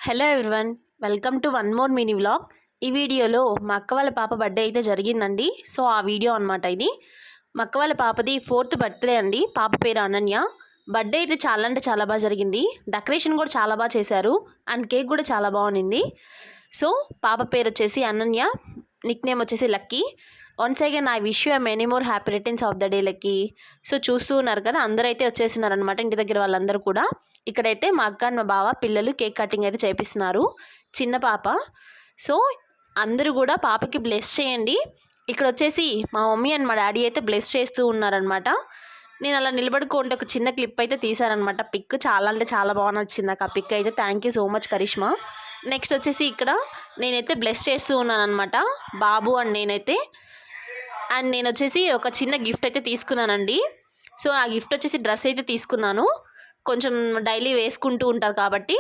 Hello everyone, welcome to one more mini vlog. ఈ వీడియోలో మా అక్క వాళ్ళ పాప బర్త్డే అయితే జరిగిందండి. సో ఆ వీడియో అనమాట ఇది. మా అక్క వాళ్ళ పాపది 4th బర్త్డే అండి. పాప పేరు అనన్య. బర్త్డే అయితే చాలా అంటే చాలా బాగా జరిగింది. డెకరేషన్ కూడా చాలా బాగా చేశారు అండ్ కేక్ కూడా చాలా బాగుంది. సో పాప పేరు వచ్చేసి అనన్య, నిక్ నేమ్ వచ్చేసి lucky. Once again I wish you many more happy returns of the day lucky. So చూస్తూ ఉన్నారు కదా, అందరూ అయితే వచ్చేస్తున్నారు అనమాట, ఇంటి దగ్గర వాళ్ళందరూ కూడా. ఇక్కడైతే మా అక్క అండ్ మా బావ పిల్లలు కేక్ కటింగ్ అయితే చేపిస్తున్నారు, చిన్న పాప. సో అందరూ కూడా పాపకి బ్లెస్ చేయండి. ఇక్కడ వచ్చేసి మా మమ్మీ అండ్ మా డాడీ అయితే బ్లెస్ చేస్తూ ఉన్నారనమాట. నేను అలా నిలబడుకుంటే ఒక చిన్న క్లిప్ అయితే తీశారనమాట, పిక్. చాలా అంటే చాలా బాగా నచ్చింది నాకు ఆ పిక్ అయితే. Thank you so much Karishma. Next వచ్చేసి ఇక్కడ నేనైతే బ్లెస్ చేస్తూ ఉన్నాను అనమాట, బాబు అండ్ నేనైతే. అండ్ నేను వచ్చేసి ఒక చిన్న గిఫ్ట్ అయితే తీసుకున్నానండి. సో ఆ గిఫ్ట్ వచ్చేసి డ్రెస్ అయితే తీసుకున్నాను, కొంచెం డైలీ వేసుకుంటూ ఉంటారు కాబట్టి.